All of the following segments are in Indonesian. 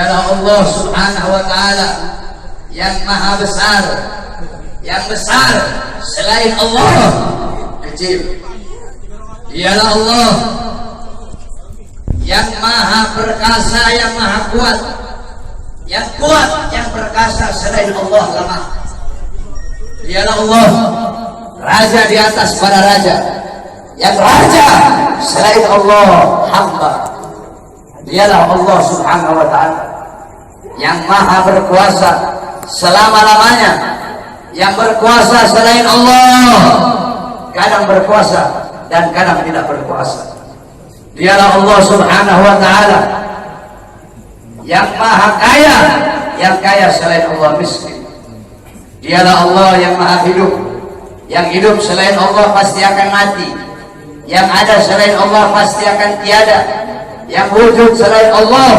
Dialah Allah Subhanahu wa ta'ala yang maha besar, yang besar selain Allah kecil. Dialah Allah yang maha perkasa, yang maha kuat, yang kuat, yang perkasa selain Allah lemah. Dialah Allah raja di atas para raja, yang raja selain Allah hamba. Dialah Allah Subhanahu wa ta'ala yang maha berkuasa selama-lamanya, yang berkuasa selain Allah kadang berkuasa dan kadang tidak berkuasa. Dialah Allah Subhanahu wa ta'ala yang maha kaya, yang kaya selain Allah miskin. Dialah Allah yang maha hidup, yang hidup selain Allah pasti akan mati, yang ada selain Allah pasti akan tiada, yang wujud selain Allah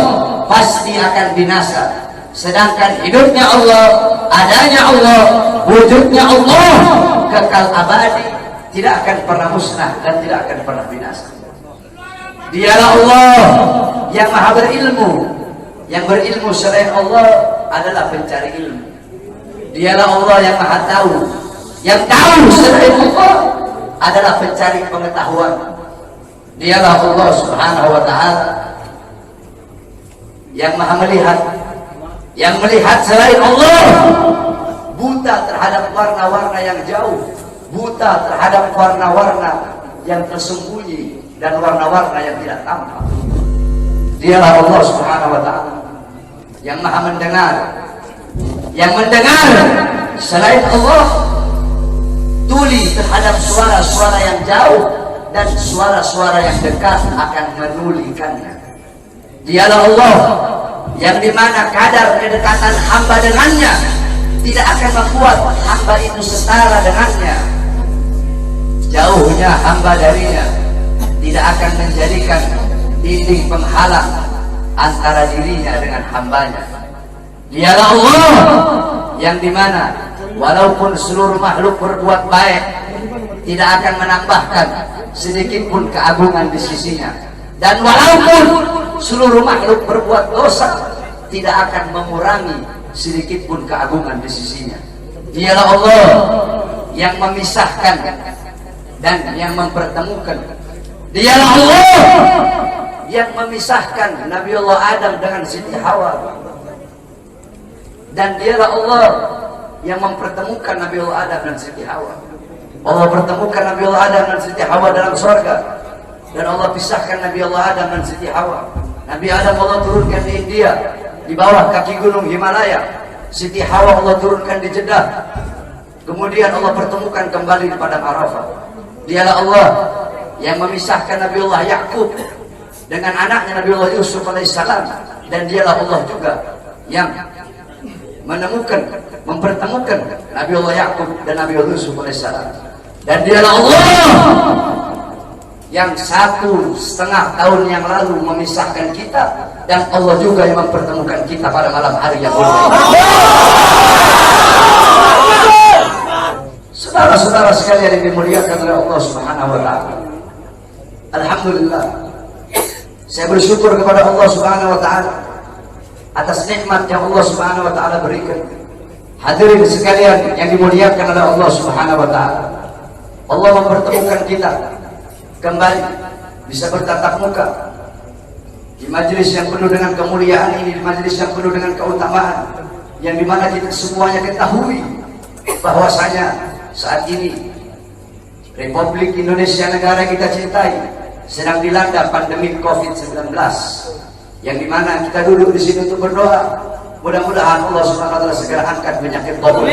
pasti akan binasa. Sedangkan hidupnya Allah, adanya Allah, wujudnya Allah kekal abadi, tidak akan pernah musnah dan tidak akan pernah binasa. Dialah Allah yang maha berilmu, yang berilmu selain Allah adalah pencari ilmu. Dialah Allah yang maha tahu, yang tahu selain Allah adalah pencari pengetahuan. Dialah Allah Subhanahu wa ta'ala yang maha melihat, yang melihat selain Allah buta terhadap warna-warna yang jauh, buta terhadap warna-warna yang tersembunyi dan warna-warna yang tidak tampak. Dialah Allah Subhanahu wa ta'ala yang maha mendengar, yang mendengar selain Allah tuli terhadap suara-suara yang jauh dan suara-suara yang dekat akan menulikannya. Dialah Allah yang dimana kadar kedekatan hamba dengannya tidak akan membuat hamba itu setara dengannya. Jauhnya hamba darinya tidak akan menjadikan dinding penghalang antara dirinya dengan hambanya. Dialah Allah yang dimana walaupun seluruh makhluk berbuat baik tidak akan menambahkan sedikit pun keagungan di sisinya, dan walaupun seluruh makhluk berbuat dosa tidak akan mengurangi sedikit pun keagungan di sisinya. Dialah Allah yang memisahkan dan yang mempertemukan. Dialah Allah yang memisahkan Nabiullah Adam dengan Siti Hawa, dan dialah Allah yang mempertemukan Nabiullah Adam dan Siti Hawa. Allah pertemukan Nabiullah Adam dan Siti Hawa dalam surga, dan Allah pisahkan Nabiullah Adam dan Siti Hawa. Nabi Adam Allah turunkan di India di bawah kaki gunung Himalaya. Siti Hawa Allah turunkan di Jeddah. Kemudian Allah pertemukan kembali di padang Arafah. Dialah Allah yang memisahkan Nabiullah Yakub dengan anaknya Nabiullah Yusuf alaihissalam, dan dialah Allah juga yang menemukan, mempertemukan Nabiullah Yakub dan Nabiullah Yusuf alaihissalam. Dan dialah Allah yang 1,5 tahun yang lalu memisahkan kita, dan Allah juga yang mempertemukan kita pada malam hari yang mulia. Saudara-saudara sekalian yang dimuliakan oleh Allah Subhanahu wa ta'ala, alhamdulillah, saya bersyukur kepada Allah Subhanahu wa ta'ala atas nikmat yang Allah Subhanahu wa ta'ala berikan. Hadirin sekalian yang dimuliakan oleh Allah Subhanahu wa ta'ala, Allah mempertemukan kita kembali bisa bertatap muka di majelis yang penuh dengan kemuliaan ini, di majelis yang penuh dengan keutamaan, yang dimana kita semuanya ketahui bahwasanya saat ini Republik Indonesia, negara kita cintai, sedang dilanda pandemi COVID-19, yang dimana kita duduk di sini untuk berdoa. Mudah-mudahan Allah Subhanahu wa ta'ala segera angkat penyakit COVID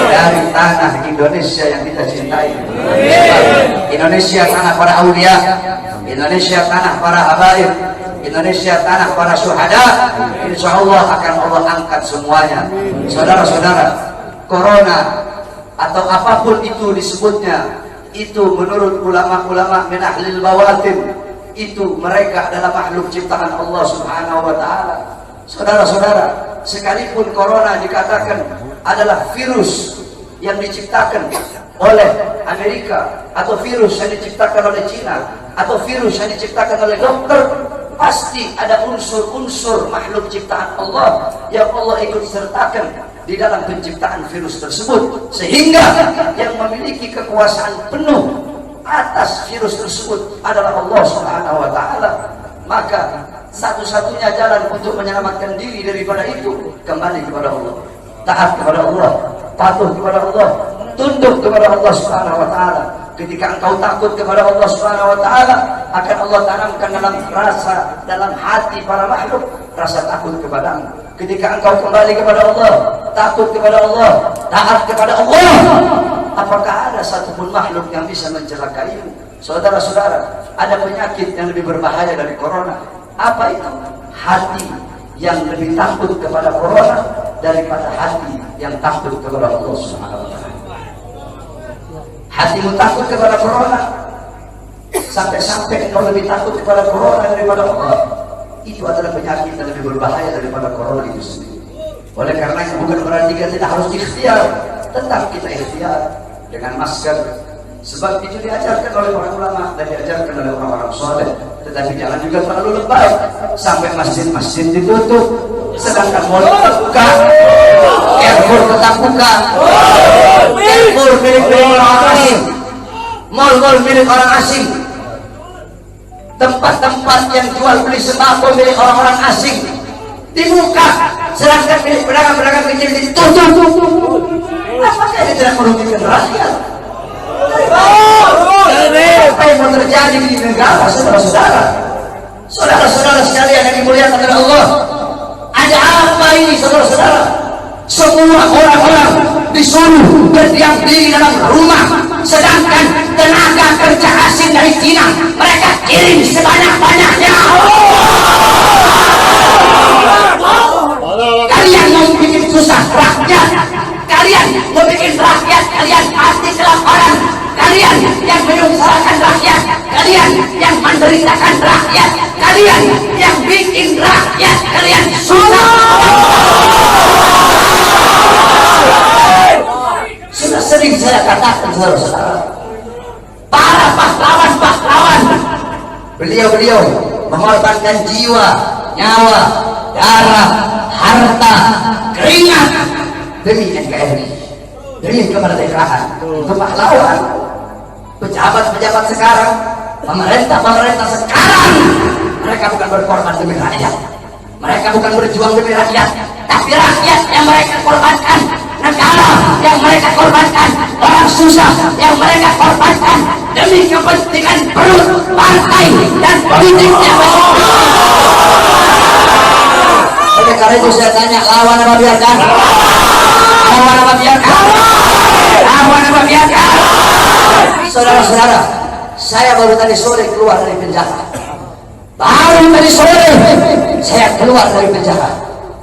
dari tanah Indonesia yang kita cintai. Indonesia tanah para aulia, Indonesia tanah para habaib, Indonesia tanah para syuhada. Insya Allah akan Allah angkat semuanya. Saudara-saudara, corona atau apapun itu disebutnya, itu menurut ulama-ulama min ahlil bawatin, itu mereka adalah makhluk ciptaan Allah Subhanahu wa ta'ala. Saudara-saudara, sekalipun corona dikatakan adalah virus yang diciptakan oleh Amerika, atau virus yang diciptakan oleh Cina, atau virus yang diciptakan oleh dokter, pasti ada unsur-unsur makhluk ciptaan Allah yang Allah ikut sertakan di dalam penciptaan virus tersebut, sehingga yang memiliki kekuasaan penuh atas virus tersebut adalah Allah Subhanahu wa taala. Maka satu-satunya jalan untuk menyelamatkan diri daripada itu kembali kepada Allah, taat kepada Allah, patuh kepada Allah, tunduk kepada Allah Subhanahu wa taala. Ketika engkau takut kepada Allah Subhanahu wa taala, akan Allah tanamkan dalam hati para makhluk rasa takut kepadamu. Ketika engkau kembali kepada Allah, takut kepada Allah, taat kepada Allah, apakah ada satupun makhluk yang bisa mencelakaimu? Saudara-saudara, ada penyakit yang lebih berbahaya dari corona. Apa itu? Hati yang lebih takut kepada corona daripada hati yang takut kepada Allah Subhanahu wa taala. Hatimu takut kepada corona, sampai-sampai engkau lebih takut kepada corona daripada Allah. Itu adalah penyakit yang lebih berbahaya daripada corona itu sendiri. Oleh karena itu bukan berarti kita tidak harus ikhtiar, tetap kita ikhtiar dengan masker. Sebab itu diajarkan oleh para ulama dan diajarkan oleh orang-orang soleh. Tetapi jangan juga terlalu lebay sampai masjid-masjid ditutup, sedangkan mal terbuka, airport tetap buka, airport milik orang asing, mal-mal milik orang asing, tempat-tempat yang jual beli sembako milik orang-orang asing dibuka, sedangkan milik pedagang-pedagang kecil ditutup. Apakah ini tidak merugikan rakyat? Apa yang mau terjadi di negara, saudara-saudara? Saudara-saudara sekalian yang dimuliakan oleh Allah, ada apa ini, saudara-saudara? Semua orang-orang disuruh berdiam diri dalam rumah, sedangkan tenaga kerja asing dari Cina mereka kirim sebanyak-banyaknya. Kalian mau bikin susah rakyat, kalian mau bikin rakyat kalian pasti kelaparan. Kalian yang menyusahkan rakyat, kalian yang menderitakan rakyat, kalian yang bikin rakyat kalian susah. Sudah sering saya katakan, saudara-saudara, para pahlawan-pahlawan, beliau-beliau mengorbankan jiwa, nyawa, darah, harta, keringat demi NKRI, demi kemerdekaan. Untuk pahlawan, pejabat-pejabat sekarang, pemerintah-pemerintah sekarang, mereka bukan berkorban demi rakyat, mereka bukan berjuang demi rakyat, tapi rakyat yang mereka korbankan, negara yang mereka korbankan, orang susah yang mereka korbankan demi kepentingan perut, partai, dan politiknya. Oleh karena itu saya tanya, lawan apa biarkan? Lawan apa biarkan? Lawan apa biarkan? Saudara-saudara, saya baru tadi sore keluar dari penjara. Baru tadi sore saya keluar dari penjara.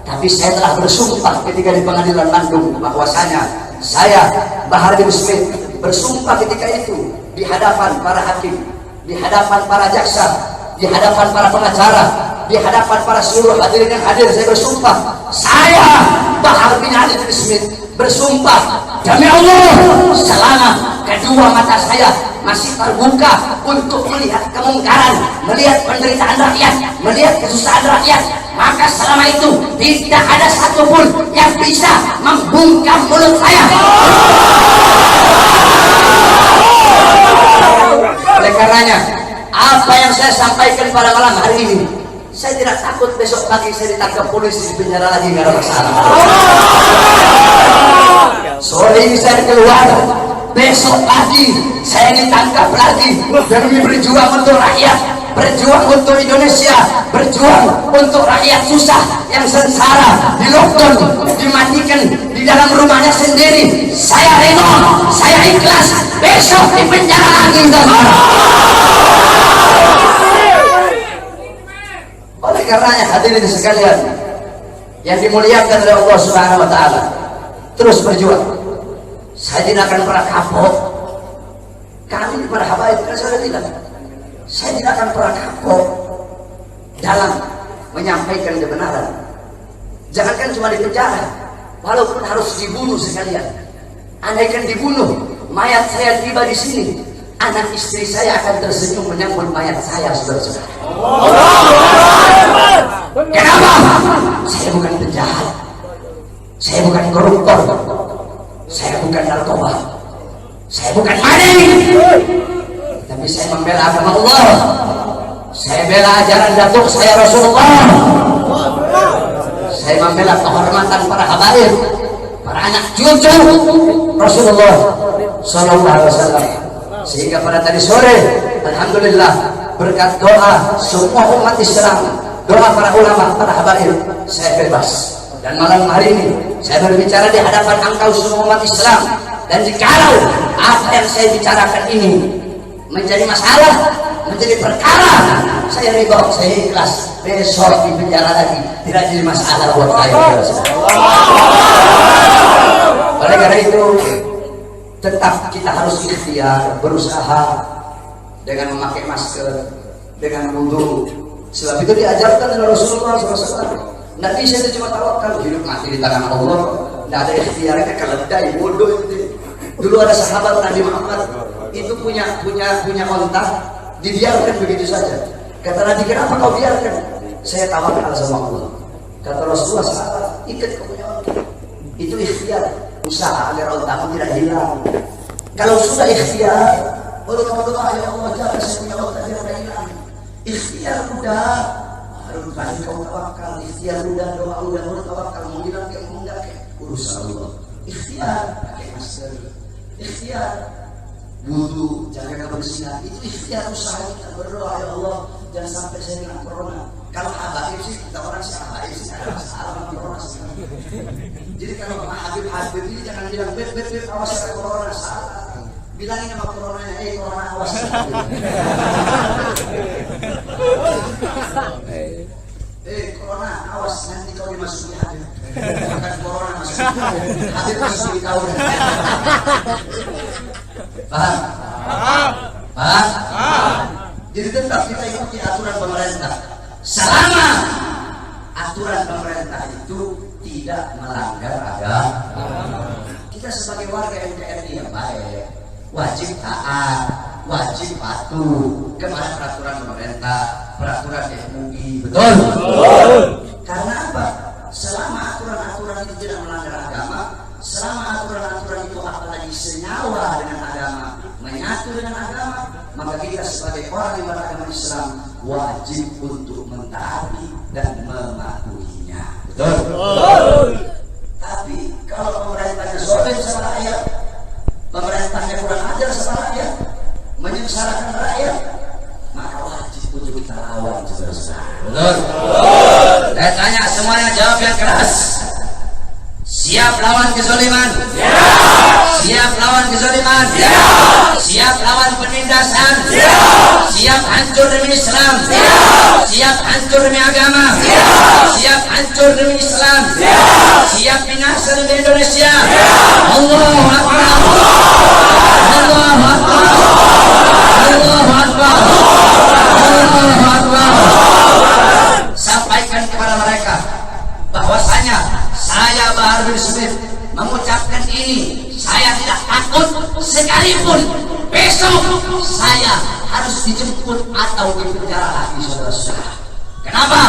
Tapi saya telah bersumpah ketika di pengadilan Bandung bahwasanya saya, Bahar bin Smith, bersumpah ketika itu di hadapan para hakim, di hadapan para jaksa, di hadapan para pengacara, di hadapan para seluruh hadirin yang hadir. Saya bersumpah, saya Bahar bin Ali bin Smith bersumpah demi Allah, selama kedua mata saya masih terbuka untuk melihat kemungkaran, melihat penderitaan rakyat, melihat kesusahan rakyat, maka selama itu tidak ada satupun yang bisa membungkam mulut saya. Oleh karenanya, apa yang saya sampaikan pada malam hari ini, saya tidak takut besok pagi saya ditangkap polisi di penjara lagi, nggak ada masalah. Sore ini saya keluar, besok pagi saya ditangkap lagi demi berjuang untuk rakyat, berjuang untuk Indonesia, berjuang untuk rakyat susah yang sengsara, di lockdown, dimatikan di dalam rumahnya sendiri. Saya rela, saya ikhlas besok di penjara lagi. Oleh karenanya hadirin sekalian yang dimuliakan oleh Allah Subhanahu wa taala, terus berjuang. Saya tidak akan pernah kapok. Kami para habaib kan sudah bilang, saya tidak akan pernah kapok dalam menyampaikan kebenaran. Jangankan cuma di penjara, walaupun harus dibunuh sekalian. Andaikan dibunuh, mayat saya tiba di sini, anak istri saya akan tersenyum menyambut mayat saya, saudara-saudara. Kenapa? Saya bukan penjahat, saya bukan koruptor, saya bukan narkoba, saya bukan maling, tapi saya membela agama Allah. Saya bela ajaran datuk saya Rasulullah. Saya membela kehormatan para habaib, para anak cucu Rasulullah Sallallahu Alaihi Wasallam. Sehingga pada tadi sore, alhamdulillah, berkat doa semua umat Islam, doa para ulama, para habaib, saya bebas. Dan malam hari ini saya berbicara di hadapan engkau semua umat Islam. Dan jikalau apa yang saya bicarakan ini menjadi masalah, menjadi perkara, saya ridho, saya ikhlas. Besok di penjara lagi tidak jadi masalah buat saya. Oleh karena itu, tetap kita harus ikhtiar, berusaha dengan memakai masker, dengan wudu. Sebab itu diajarkan oleh Rasulullah SAW. Tidak bisa itu cuma tawakal, hidup mati di tangan Allah. Tidak ada ikhtiarnya, keledai, bodoh itu. Dulu ada sahabat Nabi Muhammad itu punya onta, dibiarkan begitu saja. Kata Nabi, kenapa kau biarkan? Saya tawakal sama Allah. Kata Rasulullah, salah, ikat kau punya onta. Itu ikhtiar, usaha agar ontamu tidak hilang. Kalau sudah ikhtiar, baru kamu doa, ya Allah, jangan saya punya onta tidak hilang. Ikhtiar udah, baru tadi kau tawakal. Ikhtiar udah, doa udah, baru tawakal. Mau hilang ke, mau enggak ke, urusan Allah. Ikhtiar, pakai masker. Ikhtiar wudu, jaga kebersihan, itu ikhtiar usaha kita. Berdoa, ya Allah, jangan sampai saya kena corona. Kalau habaib sih, kita orang sih habaib sih, ada masalah sama corona sih. Jadi kalau sama Habib ini jangan bilang beb awas ada corona, salah. Bilangin sama coronanya, corona awas. Corona awas, nanti kau dimasuki Habib. Bukan corona masuk Habib masuk di kau. Paham? Jadi tetap kita ikuti aturan pemerintah. Selama aturan pemerintah itu tidak melanggar agama, kita sebagai warga NKRI yang baik wajib taat, wajib patuh kepada peraturan pemerintah, peraturan MUI. Betul? Karena apa? Selama aturan-aturan itu tidak melanggar agama, selama aturan-aturan itu apalagi senyawa dengan agama, menyatu dengan agama, maka kita sebagai orang yang beragama Islam wajib untuk mentaati dan mematuhinya. Betul? Tapi kalau pemerintahnya sombong sama rakyat, pemerintahnya kurang ajar sama rakyat, menyengsarakan rakyat, maka wajib untuk kita lawan, saudara-saudara. Betul? Saya tanya semuanya, jawab yang keras. Siap lawan kezaliman? Siap lawan kezaliman? Siap lawan penindasan? Siap hancur demi Islam? Siap hancur demi agama? Siap hancur demi Islam? Siap binasa demi Indonesia? Allahu Akbar! Allahu Akbar! Allahu Akbar! Allahu Akbar! Sampaikan kepada mereka bahwasanya saya Bahar bin Smith mengucapkan ini. Saya tidak takut sekalipun besok saya harus dijemput atau dipenjara lagi, saudara-saudara. Kenapa?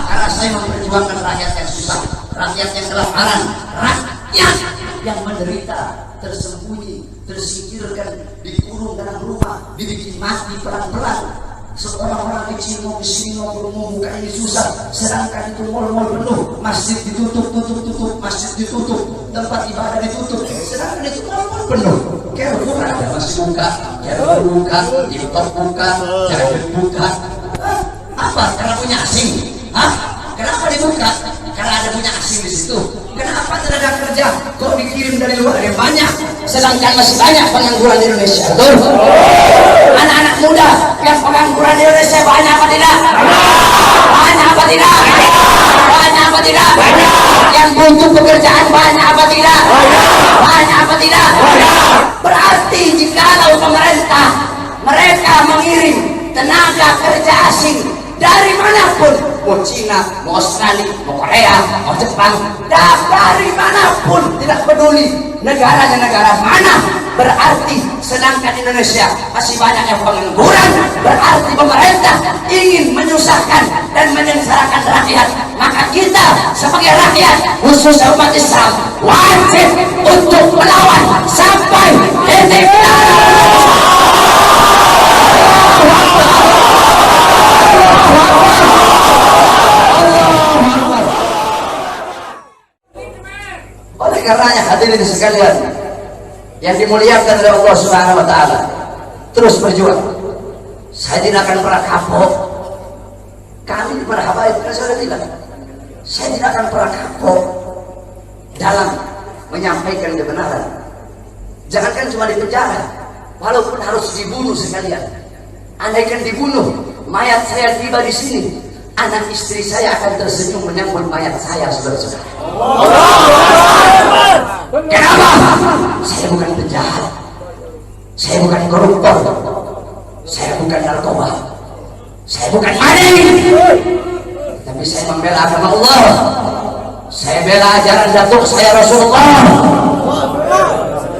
Karena saya memperjuangkan rakyat yang susah, rakyat yang kelaparan, rakyat yang menderita, tersembunyi, tersingkirkan, dikurung dalam rumah, dibikin mati pelan-pelan. Seorang-orang kecil mau kesini mau buka ini susah, sedangkan itu mal-mal penuh, masjid ditutup, masjid ditutup, tempat ibadah ditutup, sedangkan itu mal-mal penuh. Carrefour ada masih buka, Carrefour buka, TikTok buka, Jalan buka. Apa? Karena punya asing? Kenapa dibuka? Karena ada punya asing di situ. Kenapa tenaga kerja kok dikirim dari luar yang banyak, sedangkan masih banyak pengangguran di Indonesia? Betul? Anak-anak muda yang pengangguran di Indonesia banyak apa tidak? Banyak apa tidak? Banyak apa tidak? Yang butuh pekerjaan banyak apa tidak? Banyak apa tidak? Berarti jikalau pemerintah mereka mengirim tenaga kerja asing dari manapun mau Cina, mau Australia, mau Korea, mau Jepang, dari manapun, tidak peduli negaranya negara mana, berarti sedangkan Indonesia masih banyak yang pengangguran, berarti pemerintah ingin menyusahkan dan menyengsarakan rakyat. Maka kita sebagai rakyat, khususnya umat Islam, wajib untuk melawan sampai titik darah. Oleh karenanya hadirin sekalian yang dimuliakan oleh Allah Subhanahu wa taala, terus berjuang. Saya tidak akan pernah kapok. Kami para habaib, kan saya sudah bilang, saya tidak akan pernah kapok dalam menyampaikan kebenaran. Jangankan cuma di penjara, walaupun harus dibunuh sekalian. Andaikan dibunuh, mayat saya tiba di sini, anak istri saya akan tersenyum menyambut mayat saya, saudara-saudara. Kenapa? Saya bukan penjahat, saya bukan koruptor, saya bukan narkoba, saya bukan maling, tapi saya membela agama Allah. Saya bela ajaran datuk saya Rasulullah.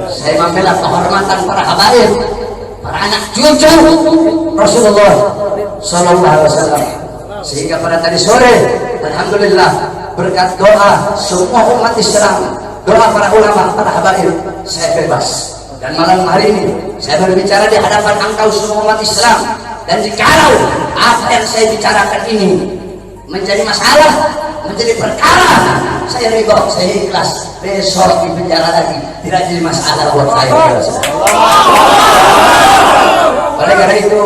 Saya membela kehormatan para habaib, para anak cucu Rasulullah Sallallahu Alaihi Wasallam. Sehingga pada tadi sore, alhamdulillah, berkat doa semua umat Islam, doa para ulama, para habaib, saya bebas. Dan malam hari ini saya berbicara di hadapan engkau semua umat Islam. Dan jikalau apa yang saya bicarakan ini menjadi masalah, menjadi perkara, saya ridho, saya ikhlas. Besok di penjara lagi tidak jadi masalah buat saya. Oleh karena itu,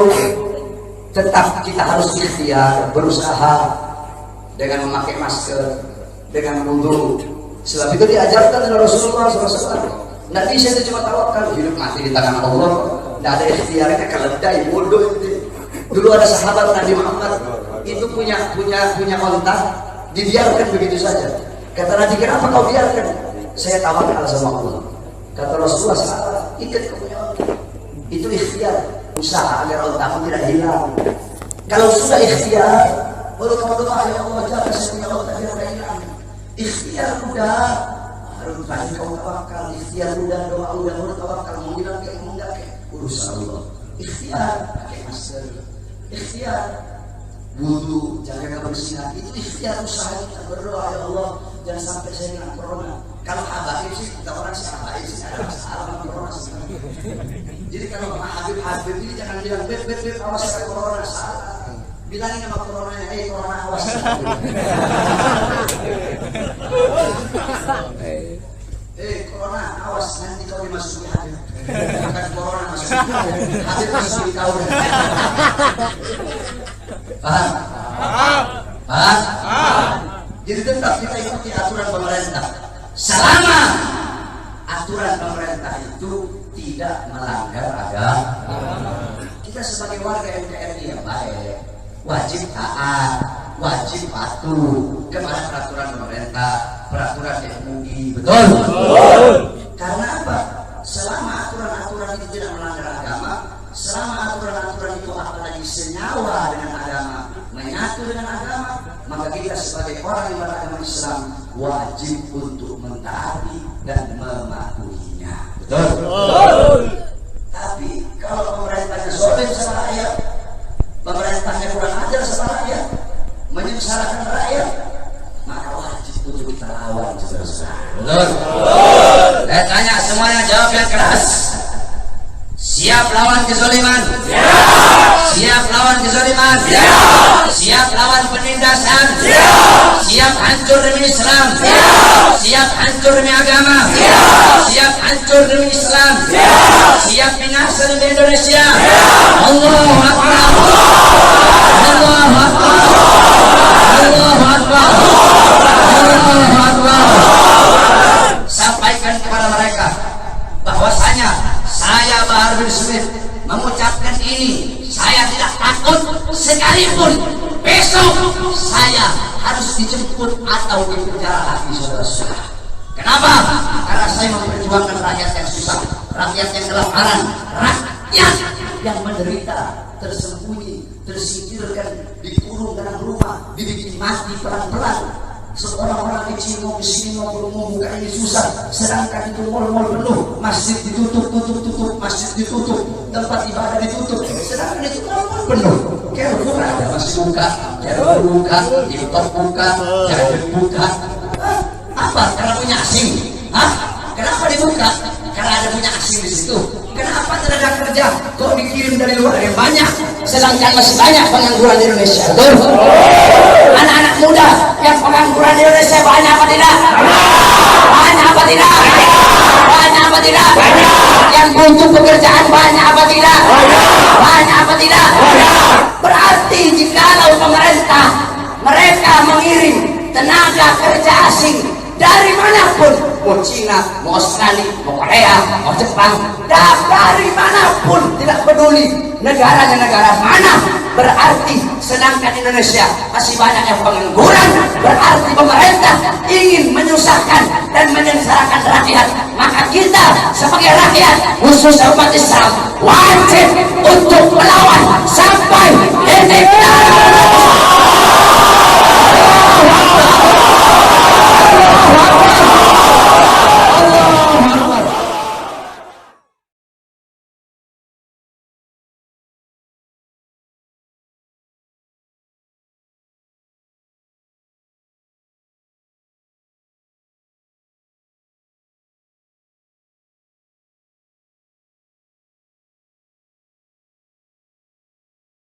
tetap kita harus ikhtiar, berusaha dengan memakai masker, dengan wudu. Sebab itu diajarkan oleh Rasulullah SAW. Nabi saya itu cuma tawakal, hidup mati di tangan Allah. Tidak ada ikhtiarnya, keledai, bodoh itu. Dulu ada sahabat Nabi Muhammad itu punya onta, dibiarkan begitu saja. Kata Nabi, kenapa kau biarkan? Saya tawakal sama Allah. Kata Rasulullah, salah, ikat kau punya onta. Itu ikhtiar, usaha agar ontamu tidak hilang. Kalau sudah ikhtiar, baru kamu doa, ya Allah, jangan saya punya onta biar tidak hilang. Ikhtiar udah, harus tadi kau tawakal. Ikhtiar udah, doa udah, baru tawakal. Mau hilang kayak mau enggak kayak urusan Allah. Ikhtiar, pakai masker. Ikhtiar wudu, jaga kebersihan, itu ikhtiar usaha kita berdoa, ya Allah jangan sampai saya kena corona. Kalau habaib sih, kita orang sih habaib sih, ada masalah sama corona sebenarnya. Jadi kalau Habib ini jangan bilang beb awas kena corona, salah. Bilangin sama coronanya, corona awas. Corona awas, nanti kau dimasuki Habib. Bukan corona masuk Habib masuki kau. Paham? Jadi tetap kita ikuti aturan pemerintah. Selama aturan pemerintah itu tidak melanggar agama, kita sebagai warga NKRI yang baik wajib taat, wajib patuh kepada peraturan pemerintah, peraturan MUI. Betul? Karena apa? Selama aturan-aturan itu tidak melanggar agama, selama aturan-aturan itu apalagi senyawa dengan agama, menyatu dengan agama, maka kita sebagai orang yang beragama Islam wajib untuk mentaati dan mematuhinya. Betul? Tapi kalau pemerintahnya zalim sama rakyat, pemerintahnya kurang ajar sama rakyat, menyengsarakan rakyat, maka wajib untuk kita lawan, saudara-saudara. Betul? Saya tanya semuanya, jawab yang keras. Siap lawan kezaliman? Siap. Siap lawan kezaliman? Siap. Siap lawan penindasan? Siap. Siap hancur demi Islam? Siap. Siap hancur demi agama? Siap. Siap hancur demi Islam? Siap. Siap binasa demi Indonesia? Siap. Allahu Akbar. Allahu Akbar. Allahu Akbar. Allahu Akbar. Sampaikan kepada mereka bahwasanya saya Bahar bin Smith mengucapkan ini, saya tidak takut sekalipun besok saya harus dijemput atau dipenjara lagi, saudara-saudara. Kenapa? Karena saya memperjuangkan rakyat yang susah, rakyat yang kelaparan, rakyat yang menderita, tersembunyi, tersingkirkan, dikurung dalam rumah, dibikin mati pelan-pelan. Seorang-orang kecil mau kesini mau buka ini susah, sedangkan itu mal-mal penuh, masjid ditutup, masjid ditutup, tempat ibadah ditutup, sedangkan itu mal-mal penuh. Carrefour ada masih buka, Carrefour buka, TikTok buka, Jalan buka. Apa? Karena punya asing? Kenapa dibuka? Karena ada punya asing di situ. Kenapa tenaga kerja kok dikirim dari luar yang banyak, sedangkan masih banyak pengangguran di Indonesia? Betul? Anak-anak muda yang pengangguran di Indonesia banyak apa tidak? Banyak apa tidak? Banyak apa tidak? Yang butuh pekerjaan banyak apa tidak? Banyak apa tidak? Berarti jikalau pemerintah mereka mengirim tenaga kerja asing dari manapun, mau Cina, mau Australia, mau Korea, mau Jepang, dari manapun, tidak peduli negaranya negara mana, berarti sedangkan Indonesia masih banyak yang pengangguran, berarti pemerintah ingin menyusahkan dan menyengsarakan rakyat. Maka kita sebagai rakyat, khususnya umat Islam, wajib untuk